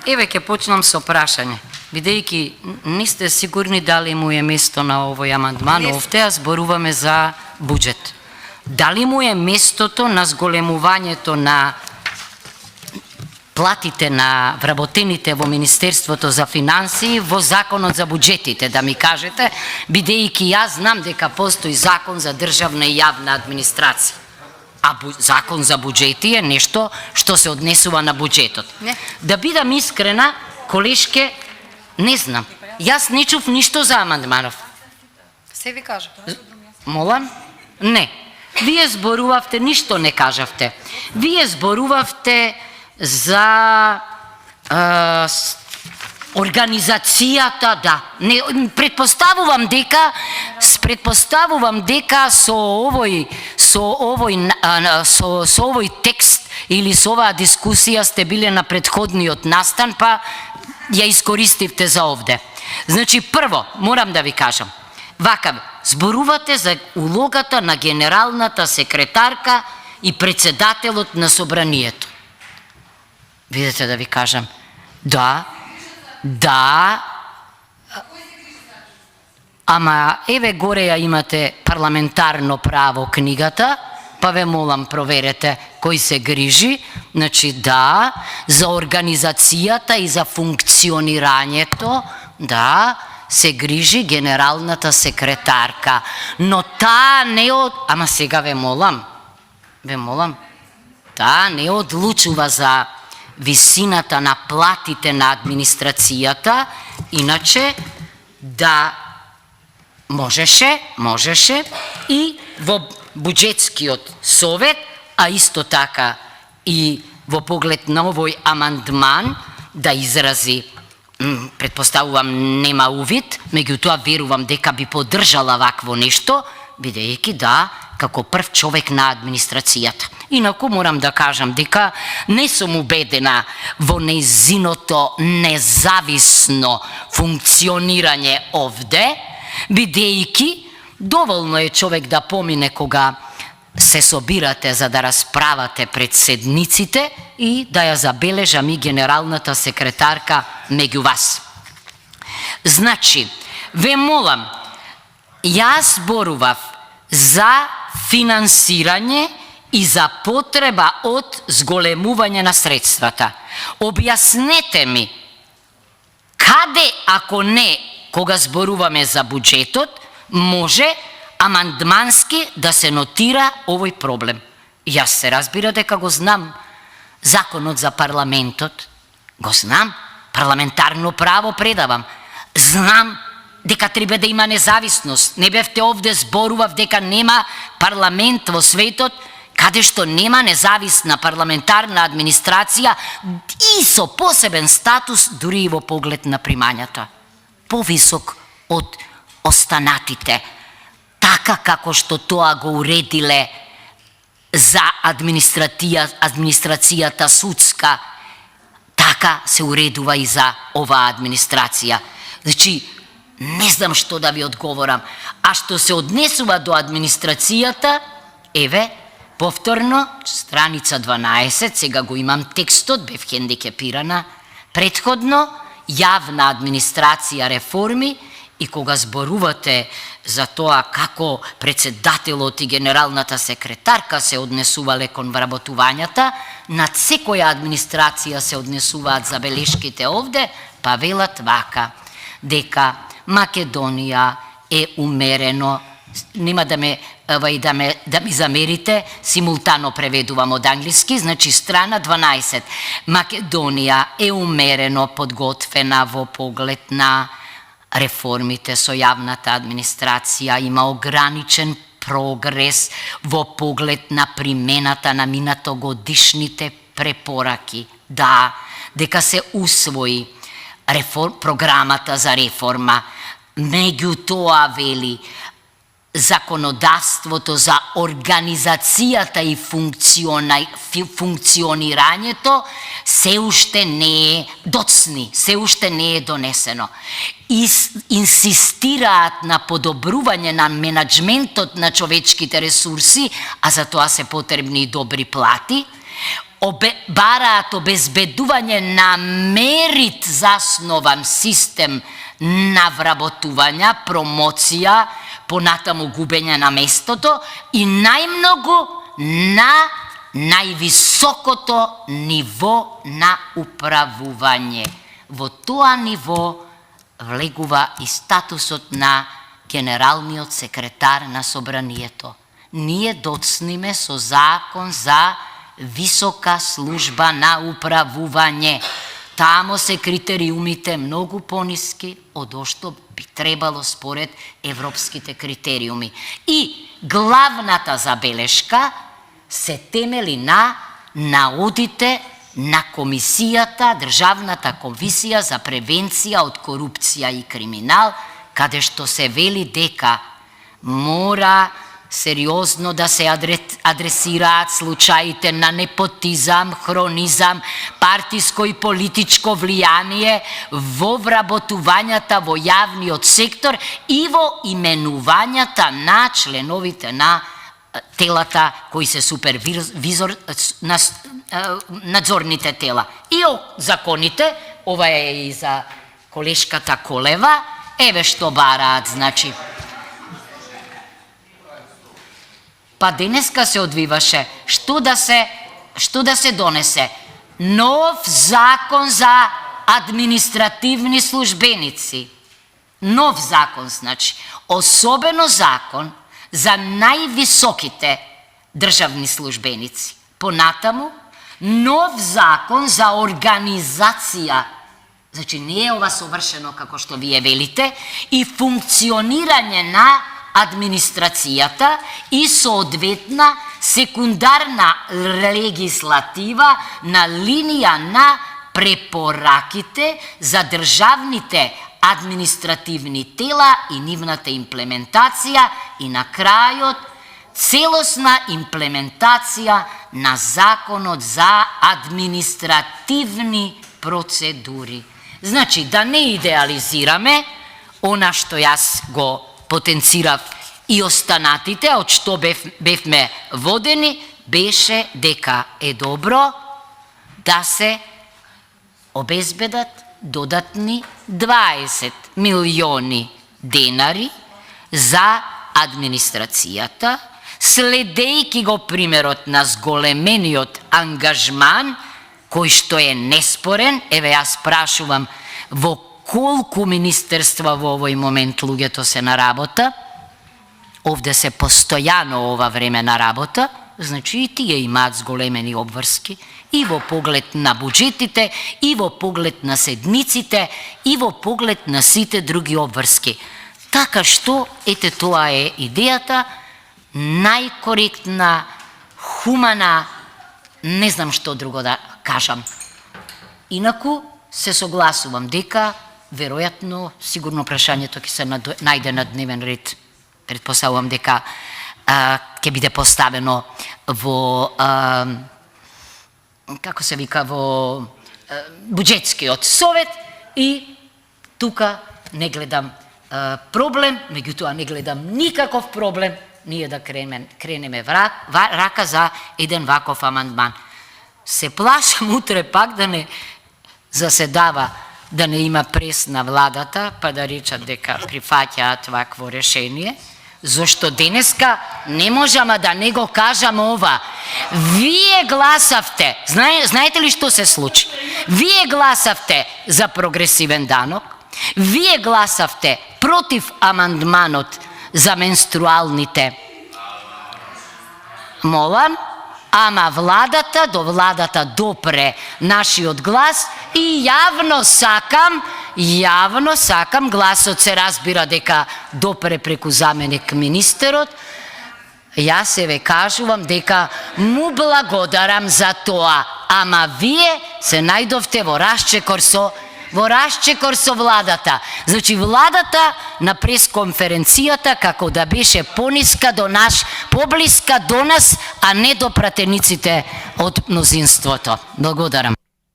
Еве ќе почнам со прашање. Бидејќи не сте сигурни дали му е место на овој амандман, овде зборуваме за буџет. Дали му е местото на зголемувањето на платите на вработените во Министерството за финансии во Законот за буџетите, да ми кажете, бидејќи јас знам дека постои Закон за државна и јавна администрација. А Закон за буџети е нешто што се однесува на буџетот. Не. Да бидам искрена, колешке, не знам. Јас не чув ништо за амандманов. Се ви кажа. Молам? Не. Вие зборувавте, ништо не кажавте. Вие зборувавте за организацијата, да. Не, предпоставувам дека со овој текст или со оваа дискусија сте биле на претходниот настан, па ја искористивте за овде. Значи, прво, морам да ви кажам, вака, зборувате за улогата на генералната секретарка и председателот на собранието. Видете да ви кажам, да, ама еве горе ја имате парламентарно право книгата, па ве молам проверете кој се грижи, значи да, за организацијата и за функционирањето, да, се грижи генералната секретарка, но таа не ама сега ве молам, таа не одлучува за висината на платите на администрацијата, иначе да можеше и во буџетскиот совет, а исто така и во поглед на овој амандман да изрази, предпоставувам нема увид, меѓутоа верувам дека би поддржала вакво нешто, бидејќи да, како прв човек на администрацијата. Инаку морам да кажам дека не сум убедена во нејзиното независно функционирање овде, бидејќи доволно е човек да помине кога се собирате за да расправате пред седниците и да ја забележам и генералната секретарка меѓу вас. Значи, ве молам, јас зборував за финансирање и за потреба од зголемување на средствата. Објаснете ми, каде, ако не, кога зборуваме за буџетот, може амандмански да се нотира овој проблем. Јас се разбира дека го знам Законот за парламентот, го знам, парламентарно право предавам, знам дека треба да има независност. Не бевте овде, зборував дека нема парламент во светот каде што нема независна парламентарна администрација и со посебен статус дури и во поглед на примањата. Повисок од останатите. Така како што тоа го уредиле за администрацијата судска, така се уредува и за оваа администрација. Значи, не знам што да ви одговорам. А што се однесува до администрацијата, еве, повторно, страница 12, сега го имам текстот, бев хендикепирана, предходно, јавна администрација реформи, и кога зборувате за тоа како председателот и генералната секретарка се однесувале кон вработувањата, над секоја администрација се однесуваат забелешките овде, па велат вака, дека Македонија е умерено, нема да ми замерите, симултано преведувам од англиски, значи страна 12. Македонија е умерено подготвена во поглед на реформите со јавната администрација, има ограничен прогрес во поглед на примената на минатогодишните препораки. Да, дека се усвои програмата за реформа, меѓутоа вели законодавството за организацијата и функционирањето се уште не е доцни, се уште не е донесено. Инсистираат на подобрување на менаџментот на човечките ресурси, а за тоа се потребни и добри плати. бараат обезбедување на мерит заснован систем на вработување, промоција, понатаму губење на местото и најмногу на највисокото ниво на управување. Во тоа ниво влегува и статусот на генералниот секретар на собранието. Ние доцниме со закон за висока служба на управување. Тамо се критериумите многу пониски од што би требало според европските критериуми. И главната забелешка се темели на наодите на комисијата, Државната комисија за превенција од корупција и криминал, каде што се вели дека мора сериозно да се адресираат случаите на непотизам, хронизам, партиско и политичко влијание во вработувањата во јавниот сектор и во именувањата на членовите на телата кои се надзорните тела. И законите, ова е и за колешката Колева, еве што бараат, значи. Па денеска се одвиваше, што да се донесе? Нов закон за административни службеници. Нов закон, значи. Особено закон за највисоките државни службеници. Понатаму, нов закон за организација, значи не е ова совршено како што вие велите, и функционирање на администрацијата и соодветна секундарна легислатива на линија на препораките за државните административни тела и нивната имплементација и на крајот целосна имплементација на законот за административни процедури. Значи, да не идеализираме, она што јас го потенцирав и останатите, од што бевме водени, беше дека е добро да се обезбедат додатни 20 милиони денари за администрацијата, следејќи го примерот на зголемениот ангажман, кој што е неспорен. Еве јас прашувам во колку министерства во овој момент луѓето се на работа. Овде се постојано ова време на работа, значи и тие имаат зголемени обврски и во поглед на буџетите, и во поглед на седмиците, и во поглед на сите други обврски. Така што, ете тоа е идејата, најкоректна, хумана, не знам што друго да кажам. Инаку се согласувам дека, веројатно, сигурно прашањето ќе се најде на дневен ред. Предпоставувам дека ќе биде поставено во, како се вика, во буџетскиот совет и тука не гледам проблем, меѓутоа не гледам никаков проблем ние да кренеме рака за еден ваков амандман. Се плашам утре пак да не заседава, да не има прес на владата, па да речат дека прифаќаат вакво решение, зашто денеска не можам да не го кажам ова. Вие гласавте, знаете ли што се случи? Вие гласавте за прогресивен данок, вие гласавте против амандманот за менструалните. Молам, ама до владата допре нашиот глас и јавно сакам, гласот се разбира дека допре преку заменик министерот, јас еве кажувам дека му благодарам за тоа, ама вие се најдовте во расчекор со владата. Значи владата на пресконференцијата како да беше поблиска до нас, а не до пратениците од мнозинството. Благодарам.